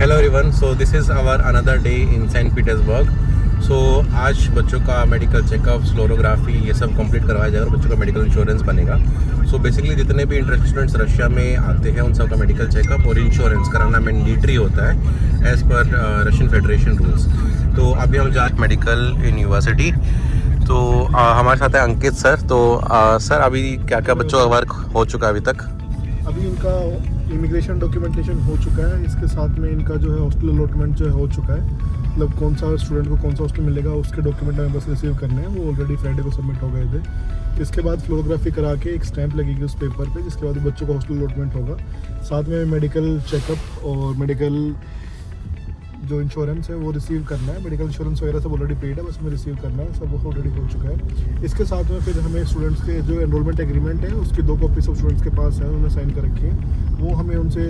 Hello everyone, so this is our another day in Saint Petersburg. So आज बच्चों का medical checkup, fluorography ये सब कंप्लीट करवाया जाएगा और बच्चों का मेडिकल इंश्योरेंस बनेगा। सो बेसिकली जितने भी इंटरेस्टेड स्टूडेंट्स रशिया में आते हैं उन सब का मेडिकल चेकअप और इंश्योरेंस कराना मैंडेटरी होता है as per Russian federation rules. तो अभी हम जा मेडिकल यूनिवर्सिटी। तो हमारे साथ है अंकित सर। तो सर अभी क्या क्या बच्चों का वर्क हो चुका है अभी तक? अभी इनका इमिग्रेशन डॉक्यूमेंटेशन हो चुका है। इसके साथ में इनका जो है हॉस्टल अलॉटमेंट जो है हो चुका है। मतलब कौन सा स्टूडेंट को कौन सा हॉस्टल मिलेगा उसके डॉक्यूमेंट हमें बस रिसीव करने हैं। वो ऑलरेडी फ्राइडे को सबमिट हो गए थे। इसके बाद फ्लोरोग्राफी करा के एक स्टैंप लगेगी उस पेपर पे, जिसके बाद बच्चों का हॉस्टल अलॉटमेंट होगा। साथ में मेडिकल चेकअप और मेडिकल जो इंश्योरेंस है वो रिसीव करना है। मेडिकल इंश्योरेंस वगैरह सब ऑलरेडी पेड है, बस हमें रिसीव करना है, सब ऑलरेडी हो चुका है। इसके साथ में फिर हमें स्टूडेंट्स के जो एनरोलमेंट एग्रीमेंट है उसकी 2 कॉपी सब स्टूडेंट्स के पास है, उन्होंने साइन कर रखी है। वो हमें उनसे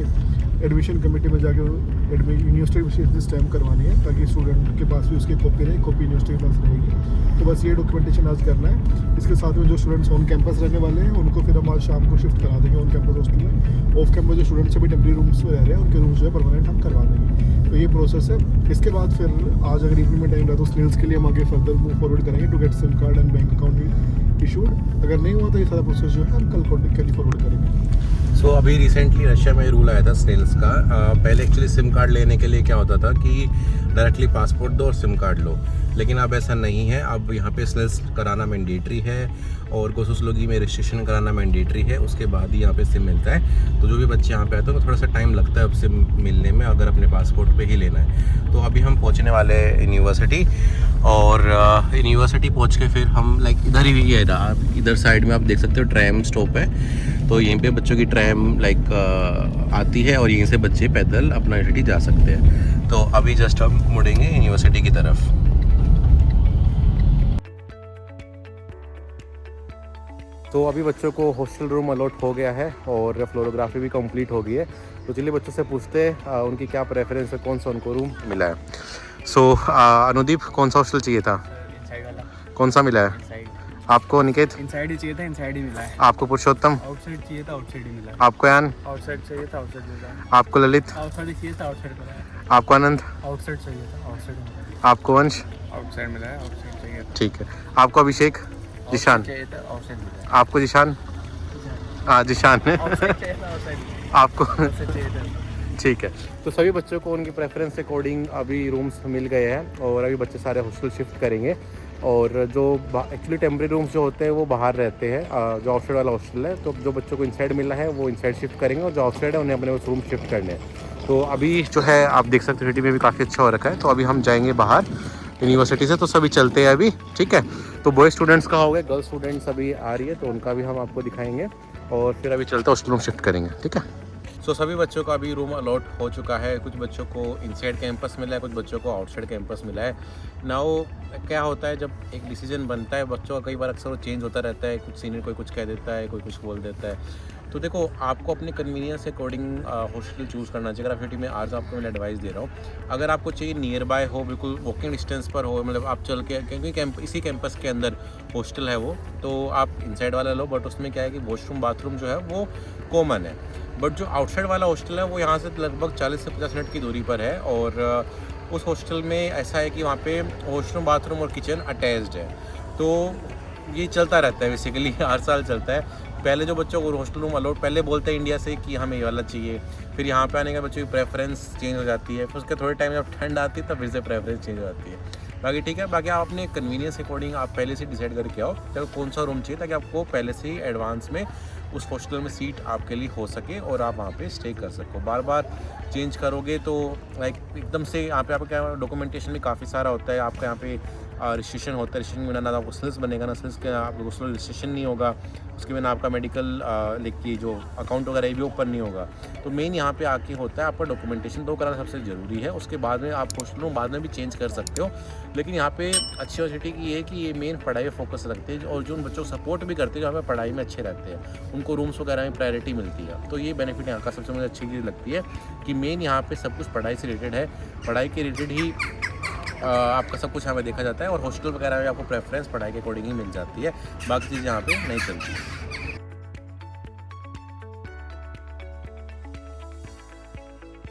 एडमिशन कमेटी में जाके यूनिवर्सिटी में स्टैम्प करवानी है, ताकि स्टूडेंट के पास भी उसकी कॉपी रहे, कॉपी यूनिवर्सिटी के पास रहेगी। तो बस ये डॉक्यूमेंटेशन आज करना है। इसके साथ में जो स्टूडेंट्स ऑन कैंपस रहने वाले हैं उनको फिर हम आज शाम को शिफ्ट करा देंगे ऑन कैंपस हॉस्टल में। ऑफ कैंपस जो स्टूडेंट्स अभी टेम्परेरी रूम्स में रह रहे हैं उनके रूम्स जो है परमानेंट हम करवा देंगे। तो ये प्रोसेस है। इसके बाद फिर आज अगर इवनिंग में टाइम रहा तो स्नेल्स के लिए हम आगे फर्दर मूव फॉरवर्ड करेंगे to get SIM card and bank account issued. अगर नहीं हुआ तो ये सारा प्रोसेस जो है हम कल फॉरवर्ड करेंगे। सो अभी रिसेंटली रशिया में रूल आया था स्नेल्स का। पहले एक्चुअली सिम कार्ड लेने के लिए क्या होता था कि डायरेक्टली पासपोर्ट दो और सिम कार्ड लो, लेकिन अब ऐसा नहीं है। अब यहाँ पे स्नेल्स कराना मैंडेटरी है और गोसुसलोगी में रजिस्ट्रेशन कराना मैंडेटरी है। उसके बाद ही यहाँ पे सिम मिलता है। तो जो भी बच्चे यहाँ पे आते हैं तो थोड़ा सा टाइम लगता है अब सिम मिलने में, अगर अपने पासपोर्ट पे ही लेना है। तो अभी हम पहुँचने वाले हैं यूनिवर्सिटी और यूनिवर्सिटी पहुँच के फिर हम इधर ही है, इधर साइड में आप देख सकते हो ट्रैम स्टॉप है। तो यहीं पे बच्चों की ट्रैम आती है और यहीं से बच्चे पैदल अपना यूनिवर्सिटी जा सकते हैं। तो अभी जस्ट हम मुड़ेंगे यूनिवर्सिटी की तरफ। तो अभी बच्चों को हॉस्टल रूम अलॉट हो गया है और फ्लोरोग्राफी भी कंप्लीट हो गई है। तो चलिए बच्चों से पूछते हैं उनकी क्या प्रेफरेंस है, कौन सा उनको रूम मिला है। सो अनुदीप, कौन सा हॉस्टल चाहिए था? इनसाइड वाला। कौन सा मिला है इनसाइड। आपको? निकेत? इनसाइड ही चाहिए था, इनसाइड ही मिला है। आपको? पुरुषोत्तम? आउटसाइड चाहिए था, आउटसाइड ही मिला है। आपको? यान? आउटसाइड चाहिए था, आउटसाइड मिला है। आपको? ललित? आउटसाइड चाहिए था, आउटसाइड मिला है। आपको? आनंद? आउटसाइड चाहिए था, आउटसाइड मिला है। आपको? वंश? आउटसाइड मिला है, आउटसाइड चाहिए था। ठीक है। आपको? अभिषेक? जिशान? चाहिए था, आउटसाइड मिला है। आपको? जिशान? हाँ, जिशान है। आउटसाइड चाहिए था, आउटसाइड आपको? आउटसाइड चाहिए था। ठीक है। तो सभी बच्चों को उनकी प्रेफरेंस अकॉर्डिंग अभी रूम्स मिल गए हैं और अभी बच्चे सारे हॉस्टल शिफ्ट करेंगे। और जो एक्चुअली टेम्परेरी रूम्स जो होते हैं वो बाहर रहते हैं, जो आउटसाइड वाला हॉस्टल है। तो जो बच्चों को इनसाइड मिला है वो इनसाइड शिफ्ट करेंगे और जो आउटसाइड है उन्हें अपने उस रूम शिफ्ट करने हैं। तो अभी जो है आप देख सकते हो सिटी में भी काफ़ी अच्छा हो रखा है। तो अभी हम जाएंगे बाहर यूनिवर्सिटी से। तो सभी चलते हैं अभी, ठीक है। तो बॉय स्टूडेंट्स का हो गया, गर्ल स्टूडेंट्स अभी आ रही है तो उनका भी हम आपको दिखाएंगे और फिर अभी चलते हॉस्टल रूम शिफ्ट करेंगे, ठीक है। सो सभी बच्चों का अभी रूम अलॉट हो चुका है। कुछ बच्चों को इनसाइड कैंपस मिला है, कुछ बच्चों को आउटसाइड कैंपस मिला है। नाउ क्या होता है, जब एक डिसीजन बनता है बच्चों का, कई बार अक्सर वो चेंज होता रहता है। कुछ सीनियर कोई कुछ कह देता है, कोई कुछ बोल देता है। तो देखो, आपको अपने कन्वीनियंस के अकॉर्डिंग हॉस्टल चूज़ करना चाहिए। अगर सिटी में आज आपको मैं एडवाइस दे रहा हूँ, अगर आपको चाहिए नियर बाय हो, बिल्कुल वॉकिंग डिस्टेंस पर हो, मतलब आप चल के, क्योंकि इसी कैंपस के अंदर हॉस्टल है वो, तो आप इनसाइड वाला लो। बट उसमें क्या है कि वॉशरूम बाथरूम जो है वो कॉमन है। बट जो आउटसाइड वाला हॉस्टल है वो यहाँ से लगभग 40 से 50 मिनट की दूरी पर है। और उस हॉस्टल में ऐसा है कि वहाँ पे वॉशरूम बाथरूम और किचन अटैच्ड है। तो ये चलता रहता है बेसिकली, हर साल चलता है। पहले जो बच्चों को हॉस्टल रूम अलॉट पहले बोलते हैं इंडिया से कि हमें ये वाला चाहिए, फिर यहाँ पे आने के बच्चों की प्रेफरेंस चेंज हो जाती है। फिर उसके थोड़े टाइम जब ठंड आती है तब फिर से प्रेफरेंस चेंज हो जाती है। बाकी ठीक है, बाकी आप अपने कन्वीनियंस अकॉर्डिंग आप पहले से डिसाइड करके आओ कि कौन सा रूम चाहिए, ताकि आपको पहले से ही एडवांस में उस हॉस्टल में सीट आपके लिए हो सके और आप वहाँ पे स्टे कर सको। बार बार चेंज करोगे तो एकदम से यहाँ पे आपका क्या डॉक्यूमेंटेशन भी काफ़ी सारा होता है। आपका यहाँ पे रजिस्ट्रेशन होता है, रजिस्ट्रेशन में ना आपको स्लिस बनेगा, ना स्लिस के आपको रजिस्ट्रेशन नहीं होगा, उसके बिना आपका मेडिकल लिखिए जो अकाउंट वगैरह भी ऊपर नहीं होगा। तो मेन यहाँ पे आके होता है आपका डॉक्यूमेंटेशन तो कराना सबसे ज़रूरी है। उसके बाद में आप हॉस्टल रूम बाद में भी चेंज कर सकते हो। लेकिन यहाँ पे अच्छी यूनिवर्सिटी की ये है कि ये मेन पढ़ाई पे फोकस रखते हैं और जो उन बच्चों को सपोर्ट भी करते हैं जो हमें पढ़ाई में अच्छे रहते हैं, उनको रूम्स वगैरह में प्रायोरिटी मिलती है। तो ये बेनिफिट यहाँ का सबसे मुझे अच्छी चीज़ लगती है कि मेन यहाँ पे सब कुछ पढ़ाई से रिलेटेड है, पढ़ाई के रिलेटेड ही आपका सब कुछ यहाँ पे देखा जाता है। और हॉस्टल वगैरह में आपको प्रेफरेंस पढ़ाई के अकॉर्डिंग ही मिल जाती है, बाकी चीज़ यहाँ पे नहीं चलती है।